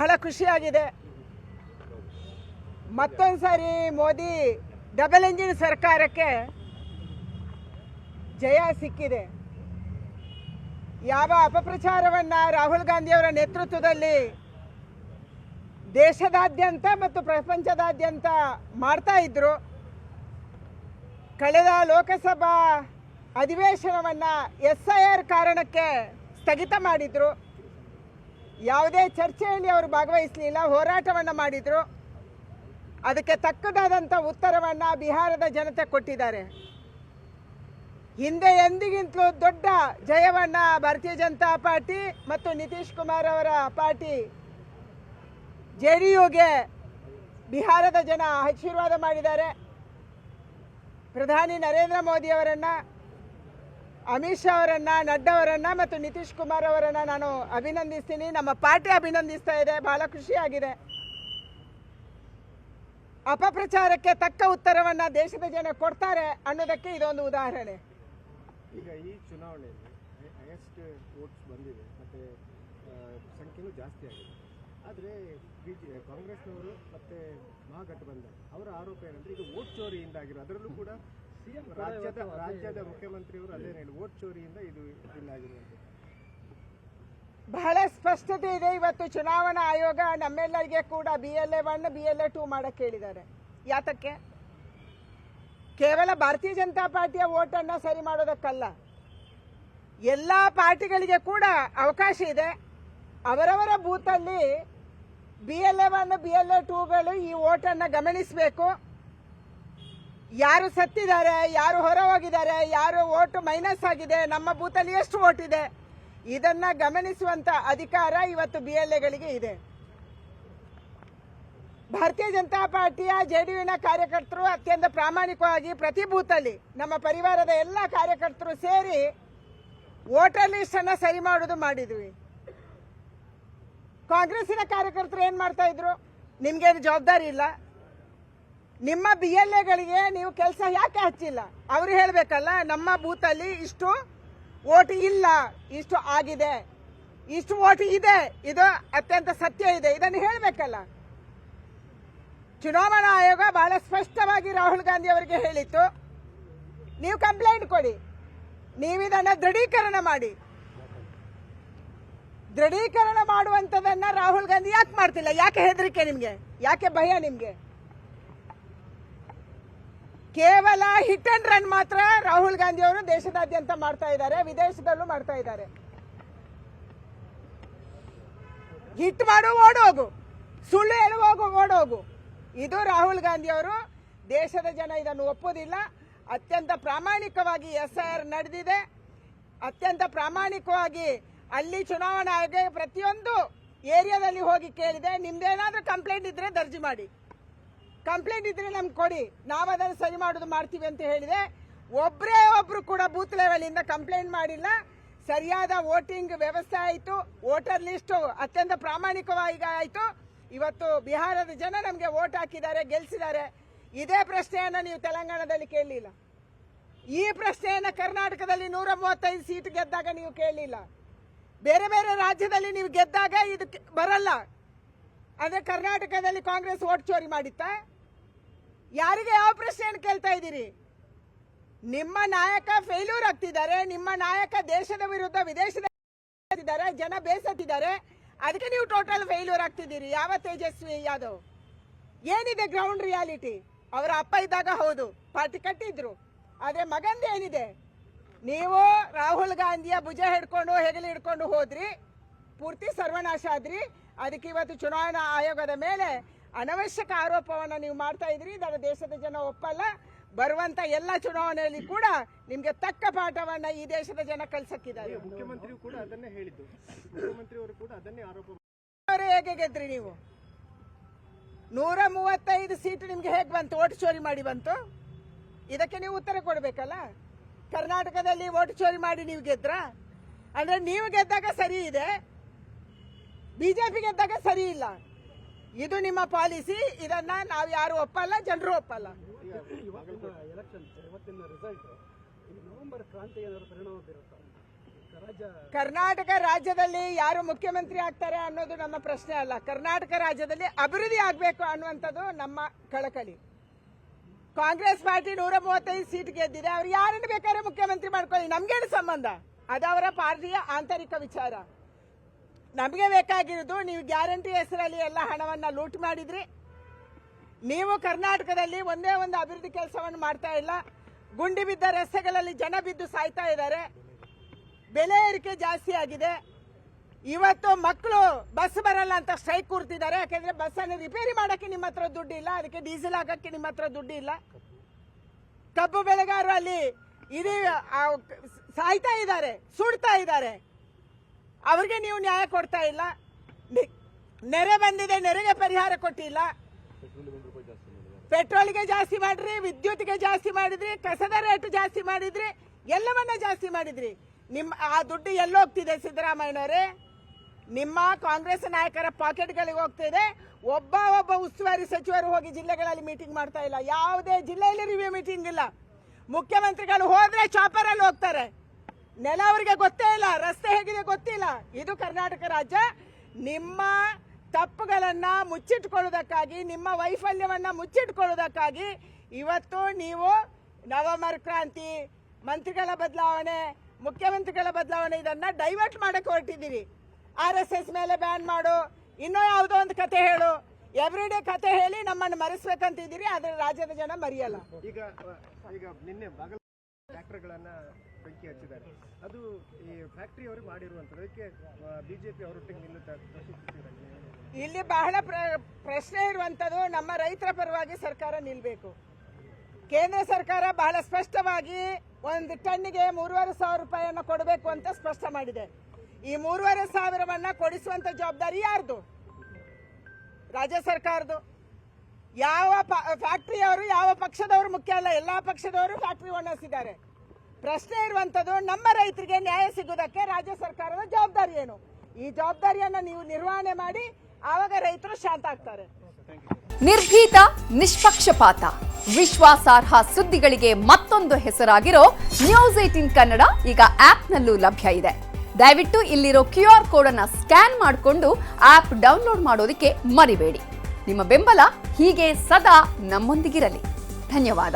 ಬಹಳ ಖುಷಿಯಾಗಿದೆ. ಮತ್ತೊಂದು ಸಾರಿ ಮೋದಿ ಡಬಲ್ ಎಂಜಿನ್ ಸರ್ಕಾರಕ್ಕೆ ಜಯ ಸಿಕ್ಕಿದೆ. ಯಾವ ಅಪಪ್ರಚಾರವನ್ನು ರಾಹುಲ್ ಗಾಂಧಿಯವರ ನೇತೃತ್ವದಲ್ಲಿ ದೇಶದಾದ್ಯಂತ ಮತ್ತು ಪ್ರಪಂಚದಾದ್ಯಂತ ಮಾಡ್ತಾ ಇದ್ರು, ಕಳೆದ ಲೋಕಸಭಾ ಅಧಿವೇಶನವನ್ನು SIR ಕಾರಣಕ್ಕೆ ಸ್ಥಗಿತ ಮಾಡಿದರು. ಯಾವುದೇ ಚರ್ಚೆಯಲ್ಲಿ ಅವರು ಭಾಗವಹಿಸಲಿಲ್ಲ, ಹೋರಾಟವನ್ನು ಮಾಡಿದರು. ಅದಕ್ಕೆ ತಕ್ಕದಾದಂಥ ಉತ್ತರವನ್ನು ಬಿಹಾರದ ಜನತೆ ಕೊಟ್ಟಿದ್ದಾರೆ. ಹಿಂದೆ ಎಂದಿಗಿಂತಲೂ ದೊಡ್ಡ ಜಯವನ್ನು ಭಾರತೀಯ ಜನತಾ ಪಾರ್ಟಿ ಮತ್ತು ನಿತೀಶ್ ಕುಮಾರ್ ಅವರ ಪಾರ್ಟಿ JDUಗೆ ಬಿಹಾರದ ಜನ ಆಶೀರ್ವಾದ ಮಾಡಿದ್ದಾರೆ. ಪ್ರಧಾನಿ ನರೇಂದ್ರ ಮೋದಿ ಅವರನ್ನು, ಅಮಿತ್ ಶಾ ಅವರನ್ನು, ನಡ್ಡಾ ಅವರನ್ನು ಮತ್ತು ನಿತೀಶ್ ಕುಮಾರ್ ಅವರನ್ನು ನಾನು ಅಭಿನಂದಿಸ್ತೀನಿ. ನಮ್ಮ ಪಾರ್ಟಿ ಅಭಿನಂದಿಸ್ತಾ ಇದೆ. ಬಹಳ ಖುಷಿಯಾಗಿದೆ. ಅಪಪ್ರಚಾರಕ್ಕೆ ತಕ್ಕ ಉತ್ತರವನ್ನು ದೇಶದ ಜನ ಕೊಡ್ತಾರೆ ಅನ್ನೋದಕ್ಕೆ ಇದೊಂದು ಉದಾಹರಣೆ. ಈಗ ಈ ಚುನಾವಣೆಯಲ್ಲಿ ಹೈಯೆಸ್ಟ್ ವೋಟ್ಸ್ ಬಂದಿದೆ ಮತ್ತು ಸಂಖ್ಯೆನೂ ಜಾಸ್ತಿ ಆಗಿದೆ. ಆದರೆ ಕಾಂಗ್ರೆಸ್ನವರು ಮತ್ತು ಮಹಾಗಠಬಂಧನ್ ಅವರ ಆರೋಪ ಏನಂದರೆ ಈಗ ವೋಟ್ ಚೋರಿಯಿಂದ ಆಗಿರೋ, ಅದರಲ್ಲೂ ಕೂಡ ರಾಜ್ಯದ ಮುಖ್ಯಮಂತ್ರಿಯವರು ಅದೇನು ಹೇಳಿ ವೋಟ್ ಚೋರಿಯಿಂದ ಇದು ಆಗಿರುವಂಥದ್ದು ಬಹಳ ಸ್ಪಷ್ಟತೆ ಇದೆ. ಇವತ್ತು ಚುನಾವಣಾ ಆಯೋಗ ನಮ್ಮೆಲ್ಲರಿಗೆ ಕೂಡ BLA 1 BLA 2 ಮಾಡಕ್ಕೆ ಹೇಳಿದ್ದಾರೆ. ಯಾತಕ್ಕೆ? ಕೇವಲ ಭಾರತೀಯ ಜನತಾ ಪಾರ್ಟಿಯ ವೋಟನ್ನು ಸರಿ ಮಾಡೋದಕ್ಕಲ್ಲ, ಎಲ್ಲ ಪಾರ್ಟಿಗಳಿಗೆ ಕೂಡ ಅವಕಾಶ ಇದೆ. ಅವರವರ ಬೂತಲ್ಲಿ BLA 1 BLA 2ಗಳು ಈ ವೋಟನ್ನು ಗಮನಿಸಬೇಕು. ಯಾರು ಸತ್ತಿದ್ದಾರೆ, ಯಾರು ಹೊರ ಹೋಗಿದ್ದಾರೆ, ಯಾರು ವೋಟ್ ಮೈನಸ್ ಆಗಿದೆ, ನಮ್ಮ ಬೂತಲ್ಲಿ ಎಷ್ಟು ವೋಟ್ ಇದೆ, ಇದನ್ನ ಗಮನಿಸುವಂತ ಅಧಿಕಾರ ಇವತ್ತು BLAಗಳಿಗೆ ಇದೆ. ಭಾರತೀಯ ಜನತಾ ಪಾರ್ಟಿಯ JDUವಿನ ಕಾರ್ಯಕರ್ತರು ಅತ್ಯಂತ ಪ್ರಾಮಾಣಿಕವಾಗಿ ಪ್ರತಿ ಬೂತಲ್ಲಿ ನಮ್ಮ ಪರಿವಾರದ ಎಲ್ಲ ಕಾರ್ಯಕರ್ತರು ಸೇರಿ ವೋಟರ್ ಲಿಸ್ಟ್ ಅನ್ನ ಸರಿ ಮಾಡೋದು ಮಾಡಿದ್ವಿ. ಕಾಂಗ್ರೆಸ್ಸಿನ ಕಾರ್ಯಕರ್ತರು ಏನ್ ಮಾಡ್ತಾ ಇದ್ರು? ನಿಮ್ಗೇನು ಜವಾಬ್ದಾರಿ ಇಲ್ಲ, ನಿಮ್ಮ BLAಗಳಿಗೆ ನೀವು ಕೆಲಸ ಯಾಕೆ ಹಚ್ಚಿಲ್ಲ? ಅವರು ಹೇಳಬೇಕಲ್ಲ, ನಮ್ಮ ಬೂತಲ್ಲಿ ಇಷ್ಟು ವೋಟ್ ಇಲ್ಲ, ಇಷ್ಟು ಆಗಿದೆ, ಇಷ್ಟು ವೋಟ್ ಇದೆ, ಇದು ಅತ್ಯಂತ ಸತ್ಯ ಇದೆ, ಇದನ್ನು ಹೇಳಬೇಕಲ್ಲ. ಚುನಾವಣಾ ಆಯೋಗ ಬಹಳ ಸ್ಪಷ್ಟವಾಗಿ ರಾಹುಲ್ ಗಾಂಧಿ ಅವರಿಗೆ ಹೇಳಿತ್ತು, ನೀವು ಕಂಪ್ಲೇಂಟ್ ಕೊಡಿ, ನೀವು ಇದನ್ನು ದೃಢೀಕರಣ ಮಾಡಿ. ದೃಢೀಕರಣ ಮಾಡುವಂಥದ್ದನ್ನ ರಾಹುಲ್ ಗಾಂಧಿ ಯಾಕೆ ಮಾಡ್ತಿಲ್ಲ? ಯಾಕೆ ಹೆದರಿಕೆ ನಿಮ್ಗೆ? ಯಾಕೆ ಭಯ ನಿಮ್ಗೆ? ಕೇವಲ ಹಿಟ್ ಅಂಡ್ ರನ್ ಮಾತ್ರ ರಾಹುಲ್ ಗಾಂಧಿ ಅವರು ದೇಶದಾದ್ಯಂತ ಮಾಡ್ತಾ ಇದ್ದಾರೆ, ವಿದೇಶದಲ್ಲೂ ಮಾಡ್ತಾ ಇದ್ದಾರೆ. ಹಿಟ್ ಮಾಡು ಓಡೋಗು, ಸುಳ್ಳು ಹೇಳುವೋಗು ಓಡೋಗು, ಇದು ರಾಹುಲ್ ಗಾಂಧಿ ಅವರು. ದೇಶದ ಜನ ಇದನ್ನು ಒಪ್ಪೋದಿಲ್ಲ. ಅತ್ಯಂತ ಪ್ರಾಮಾಣಿಕವಾಗಿ SIR ನಡೆದಿದೆ. ಅತ್ಯಂತ ಪ್ರಾಮಾಣಿಕವಾಗಿ ಅಲ್ಲಿ ಚುನಾವಣಾ ಆಯೋಗ ಪ್ರತಿಯೊಂದು ಏರಿಯಾದಲ್ಲಿ ಹೋಗಿ ಕೇಳಿದೆ, ನಿಮ್ದೇನಾದ್ರೂ ಕಂಪ್ಲೇಂಟ್ ಇದ್ರೆ ದರ್ಜಿ ಮಾಡಿ, ಕಂಪ್ಲೇಂಟ್ ಇದ್ರೆ ನಮ್ಗೆ ಕೊಡಿ, ನಾವು ಅದನ್ನು ಸರಿ ಮಾಡೋದು ಮಾಡ್ತೀವಿ ಅಂತ ಹೇಳಿದೆ. ಒಬ್ರು ಕೂಡ ಬೂತ್ ಲೆವೆಲ್ ಇಂದ ಕಂಪ್ಲೇಂಟ್ ಮಾಡಿಲ್ಲ. ಸರಿಯಾದ ವೋಟಿಂಗ್ ವ್ಯವಸ್ಥೆ ಆಯಿತು, ವೋಟರ್ ಲಿಸ್ಟ್ ಅತ್ಯಂತ ಪ್ರಾಮಾಣಿಕವಾಗಿ ಆಯಿತು. ಇವತ್ತು ಬಿಹಾರದ ಜನ ನಮಗೆ ವೋಟ್ ಹಾಕಿದ್ದಾರೆ, ಗೆಲ್ಸಿದ್ದಾರೆ. ಇದೇ ಪ್ರಶ್ನೆಯನ್ನ ನೀವು ತೆಲಂಗಾಣದಲ್ಲಿ ಕೇಳಲಿಲ್ಲ. ಈ ಪ್ರಶ್ನೆಯನ್ನ ಕರ್ನಾಟಕದಲ್ಲಿ 135 ಸೀಟ್ ಗೆದ್ದಾಗ ನೀವು ಕೇಳಲಿಲ್ಲ. ಬೇರೆ ಬೇರೆ ರಾಜ್ಯದಲ್ಲಿ ನೀವು ಗೆದ್ದಾಗ ಇದು ಬರಲ್ಲ. ಅಂದ್ರೆ ಕರ್ನಾಟಕದಲ್ಲಿ ಕಾಂಗ್ರೆಸ್ ವೋಟ್ ಚೋರಿ ಮಾಡಿತ್ತಾ? ಯಾರಿಗೆ ಯಾವ ಪ್ರಶ್ನೆಯನ್ನು ಕೇಳ್ತಾ ಇದ್ದೀರಿ? ನಿಮ್ಮ ನಾಯಕ ಫೇಲ್ಯೂರ್ ಆಗ್ತಿದ್ದಾರೆ, ನಿಮ್ಮ ನಾಯಕ ದೇಶದ ವಿರುದ್ಧ ವಿದೇಶದ ಜನ ಬೇಸತ್ತಿದ್ದಾರೆ, ಅದಕ್ಕೆ ನೀವು ಟೋಟಲ್ ಫೇಲ್ಯೂರ್ ಆಗ್ತಿದ್ದೀರಿ. ಯಾವ ತೇಜಸ್ವಿ ಯಾದವ್? ಏನಿದೆ ಗ್ರೌಂಡ್ ರಿಯಾಲಿಟಿ? ಅವರ ಅಪ್ಪ ಇದ್ದಾಗ ಹೌದು ಪಾರ್ಟಿ ಕಟ್ಟಿದ್ರು, ಆದ್ರೆ ಮಗಂದು ಏನಿದೆ? ನೀವು ರಾಹುಲ್ ಗಾಂಧಿಯ ಭುಜ ಹಿಡ್ಕೊಂಡು ಹೆಗಲು ಹಿಡ್ಕೊಂಡು ಹೋದ್ರಿ, ಪೂರ್ತಿ ಸರ್ವನಾಶ ಆದ್ರಿ. ಅದಕ್ಕೆ ಇವತ್ತು ಚುನಾವಣಾ ಆಯೋಗದ ಮೇಲೆ ಅನವಶ್ಯಕ ಆರೋಪವನ್ನು ನೀವು ಮಾಡ್ತಾ ಇದ್ರಿ. ಇದರ ದೇಶದ ಜನ ಒಪ್ಪಲ್ಲ. ಬರುವಂತ ಎಲ್ಲ ಚುನಾವಣೆಯಲ್ಲಿ ಕೂಡ ನಿಮ್ಗೆ ತಕ್ಕ ಪಾಠವನ್ನ ಈ ದೇಶದ ಜನ ಕಲ್ಸಕ್ಕಿದ್ದಾರೆ. ಮುಖ್ಯಮಂತ್ರಿ ಕೂಡ ಅದನ್ನೇ ಹೇಳಿದ್ದು, ಮುಖ್ಯಮಂತ್ರಿಯವರು ಕೂಡ ಅದನ್ನೇ ಆರೋಪ. ಹೇಗೆ ಗೆದ್ರಿ ನೀವು? 135 ಸೀಟ್ ನಿಮ್ಗೆ ಹೇಗೆ ಬಂತು? ವೋಟ್ ಚೋರಿ ಮಾಡಿ ಬಂತು? ಇದಕ್ಕೆ ನೀವು ಉತ್ತರ ಕೊಡ್ಬೇಕಲ್ಲ. ಕರ್ನಾಟಕದಲ್ಲಿ ವೋಟ್ ಚೋರಿ ಮಾಡಿ ನೀವು ಗೆದ್ರ ಅಂದ್ರೆ ನೀವು ಗೆದ್ದಾಗ ಸರಿ ಇದೆ, ಬಿಜೆಪಿ ಗೆದ್ದಾಗ ಸರಿ ಇಲ್ಲ. ಇದು ನಿಮ್ಮ ಪಾಲಿಸಿ. ಇದನ್ನ ನಾವು ಯಾರು ಒಪ್ಪಲ್ಲ, ಜನರು ಒಪ್ಪಲ್ಲ. ಎಲೆಕ್ಷನ್ ಇವತ್ತಿನ ರಿಸಲ್ಟ್ ನವೆಂಬರ್ ಕ್ರಾಂತಿ ಏನಾದರೂ ಪರಿಣಾಮ ಬೀರುತ್ತಾ? ಕರ್ನಾಟಕ ರಾಜ್ಯದಲ್ಲಿ ಯಾರು ಮುಖ್ಯಮಂತ್ರಿ ಆಗ್ತಾರೆ ಅನ್ನೋದು ನಮ್ಮ ಪ್ರಶ್ನೆ ಅಲ್ಲ. ಕರ್ನಾಟಕ ರಾಜ್ಯದಲ್ಲಿ ಅಭಿವೃದ್ಧಿ ಆಗಬೇಕು ಅನ್ನುವಂಥದ್ದು ನಮ್ಮ ಕಳಕಳಿ. ಕಾಂಗ್ರೆಸ್ ಪಾರ್ಟಿ 135 ಸೀಟ್ ಗೆದ್ದಿದೆ. ಅವ್ರು ಯಾರನ್ನು ಬೇಕಾದ್ರೆ ಮುಖ್ಯಮಂತ್ರಿ ಮಾಡ್ಕೊಳ್ಳಿ, ನಮ್ಗೇನು ಸಂಬಂಧ? ಅದು ಅವರ ಪಾರ್ಟಿಯ ಆಂತರಿಕ ವಿಚಾರ. ನಮಗೆ ಬೇಕಾಗಿರೋದು, ನೀವು ಗ್ಯಾರಂಟಿ ಹೆಸರಲ್ಲಿ ಎಲ್ಲ ಹಣವನ್ನ ಲೂಟ್ ಮಾಡಿದ್ರಿ. ನೀವು ಕರ್ನಾಟಕದಲ್ಲಿ ಒಂದೇ ಒಂದು ಅಭಿವೃದ್ಧಿ ಕೆಲಸವನ್ನು ಮಾಡ್ತಾ ಇಲ್ಲ. ಗುಂಡಿ ಬಿದ್ದ ರಸ್ತೆಗಳಲ್ಲಿ ಜನ ಬಿದ್ದು ಸಾಯ್ತಾ ಇದ್ದಾರೆ. ಬೆಲೆ ಏರಿಕೆ ಜಾಸ್ತಿ ಆಗಿದೆ. ಇವತ್ತು ಮಕ್ಕಳು ಬಸ್ ಬರಲ್ಲ ಅಂತ ಸ್ಟ್ರೈಕ್ ಕೂರ್ತಿದ್ದಾರೆ. ಯಾಕೆಂದ್ರೆ ಬಸ್ ಅನ್ನು ರಿಪೇರಿ ಮಾಡಕ್ಕೆ ನಿಮ್ಮ ಹತ್ರ ದುಡ್ಡು ಇಲ್ಲ, ಅದಕ್ಕೆ ಡೀಸೆಲ್ ಹಾಕಕ್ಕೆ ನಿಮ್ಮ ಹತ್ರ ದುಡ್ಡು ಇಲ್ಲ. ಕಬ್ಬು ಬೆಳೆಗಾರರು ಅಲ್ಲಿ ಇಡೀ ಸಾಯ್ತಾ ಇದ್ದಾರೆ, ಸುಡ್ತಾ ಇದ್ದಾರೆ. ಅವ್ರಿಗೆ ನೀವು ನ್ಯಾಯ ಕೊಡ್ತಾ ಇಲ್ಲ. ನೆರೆ ಬಂದಿದೆ, ನೆರೆಗೆ ಪರಿಹಾರ ಕೊಟ್ಟಿಲ್ಲ. ಪೆಟ್ರೋಲ್ಗೆ ಜಾಸ್ತಿ ಮಾಡಿದ್ರಿ, ವಿದ್ಯುತ್ಗೆ ಜಾಸ್ತಿ ಮಾಡಿದ್ರಿ, ಕಸದ ರೇಟ್ ಜಾಸ್ತಿ ಮಾಡಿದ್ರಿ, ಎಲ್ಲವನ್ನ ಜಾಸ್ತಿ ಮಾಡಿದ್ರಿ. ಆ ದುಡ್ಡು ಎಲ್ಲೋಗ್ತಿದೆ ಸಿದ್ದರಾಮಯ್ಯನವರೇ? ನಿಮ್ಮ ಕಾಂಗ್ರೆಸ್ ನಾಯಕರ ಪಾಕೆಟ್ಗಳಿಗೆ ಹೋಗ್ತಿದೆ. ಒಬ್ಬ ಉಸ್ತುವಾರಿ ಸಚಿವರು ಹೋಗಿ ಜಿಲ್ಲೆಗಳಲ್ಲಿ ಮೀಟಿಂಗ್ ಮಾಡ್ತಾ ಇಲ್ಲ. ಯಾವುದೇ ಜಿಲ್ಲೆಯಲ್ಲಿ ರಿವ್ಯೂ ಮೀಟಿಂಗ್ ಇಲ್ಲ. ಮುಖ್ಯಮಂತ್ರಿಗಳು ಹೋದ್ರೆ ಚಾಪರ್ ಅಲ್ಲಿ ಹೋಗ್ತಾರೆ. ನೆಲ ಅವರಿಗೆ ಗೊತ್ತೇ ಇಲ್ಲ, ರಸ್ತೆ ಹೇಗಿದೆ ಗೊತ್ತಿಲ್ಲ. ಇದು ಕರ್ನಾಟಕ ರಾಜ್ಯ. ನಿಮ್ಮ ತಪ್ಪುಗಳನ್ನ ಮುಚ್ಚಿಟ್ಕೊಳ್ಳೋದಕ್ಕಾಗಿ, ನಿಮ್ಮ ವೈಫಲ್ಯವನ್ನ ಮುಚ್ಚಿಟ್ಕೊಳ್ಳೋದಕ್ಕಾಗಿ ಇವತ್ತು ನೀವು ನವಂಬರ್ ಕ್ರಾಂತಿ, ಮಂತ್ರಿಗಳ ಬದಲಾವಣೆ, ಮುಖ್ಯಮಂತ್ರಿಗಳ ಬದಲಾವಣೆ ಇದನ್ನ ಡೈವರ್ಟ್ ಮಾಡಕ್ಕೆ ಹೊರಟಿದ್ದೀರಿ. RSS ಮೇಲೆ ಬ್ಯಾನ್ ಮಾಡು, ಇನ್ನೂ ಯಾವುದೋ ಒಂದು ಕತೆ ಹೇಳು, ಎವ್ರಿಡೇ ಕತೆ ಹೇಳಿ ನಮ್ಮನ್ನು ಮರೆಸ್ಬೇಕಂತಿದ್ದೀರಿ. ಆದ್ರೆ ರಾಜ್ಯದ ಜನ ಮರೆಯಲ್ಲ. ಈಗ ನಿನ್ನೆ ಬಾಗಲ ಫ್ಯಾಕ್ಟರಿಗಳನ್ನ ಬೆಂಕಿ ಹಚ್ಚಿದ್ದಾರೆ. ಅದು ಈ ಫ್ಯಾಕ್ಟರಿ ಅವರು ಮಾಡಿರುವಂಥದ್ದು. ಅದಕ್ಕೆ ಬಿಜೆಪಿ ಅವರೊಟ್ಟಿಗೆ ಇಲ್ಲಿ ಬಹಳ ಪ್ರಶ್ನೆ ಇರುವಂತದ್ದು, ನಮ್ಮ ರೈತರ ಪರವಾಗಿ ಸರ್ಕಾರ ನಿಲ್ಬೇಕು. ಕೇಂದ್ರ ಸರ್ಕಾರ ಬಹಳ ಸ್ಪಷ್ಟವಾಗಿ ಒಂದು ಟನ್ನಿಗೆ 3,500 ರೂಪಾಯಿಯನ್ನು ಕೊಡಬೇಕು ಅಂತ ಸ್ಪಷ್ಟ ಮಾಡಿದೆ. ಈ 3,500 ಕೊಡಿಸುವಂತ ಜವಾಬ್ದಾರಿ ಯಾರ್ದು? ರಾಜ್ಯ ಸರ್ಕಾರದ್ದು. ಯಾವ ಫ್ಯಾಕ್ಟರಿಯವರು, ಯಾವ ಪಕ್ಷದವರು ಮುಖ್ಯ ಅಲ್ಲ, ಎಲ್ಲಾ ಪಕ್ಷದವರು ಫ್ಯಾಕ್ಟರಿ ಓನರ್ಸ್ ಇದ್ದಾರೆ. ಪ್ರಶ್ನೆ ಇರುವಂತದ್ದು, ನಮ್ಮ ರೈತರಿಗೆ ನ್ಯಾಯ ಸಿಗುವುದಕ್ಕೆ ರಾಜ್ಯ ಸರ್ಕಾರದ ಜವಾಬ್ದಾರಿ ಏನು? ಈ ಜವಾಬ್ದಾರಿಯನ್ನ ನೀವು ನಿರ್ವಹಣೆ ಮಾಡಿ, ಆವಾಗ ರೈತರು ಶಾಂತ ಆಗ್ತಾರೆ. ನಿರ್ಭೀತ, ನಿಷ್ಪಕ್ಷಪಾತ, ವಿಶ್ವಾಸಾರ್ಹ ಸುದ್ದಿಗಳಿಗೆ ಮತ್ತೊಂದು ಹೆಸರಾಗಿರೋ ನ್ಯೂಸ್ 18 ಕನ್ನಡ ಈಗ ಆಪ್ನಲ್ಲೂ ಲಭ್ಯ ಇದೆ. ದಯವಿಟ್ಟು ಇಲ್ಲಿರೋ QR ಕೋಡ್ ಅನ್ನ ಸ್ಕ್ಯಾನ್ ಮಾಡಿಕೊಂಡು ಆಪ್ ಡೌನ್ಲೋಡ್ ಮಾಡೋದಕ್ಕೆ ಮರಿಬೇಡಿ. ನಿಮ್ಮ ಬೆಂಬಲ ಹೀಗೆ ಸದಾ ನಮ್ಮೊಂದಿಗಿರಲಿ. ಧನ್ಯವಾದ.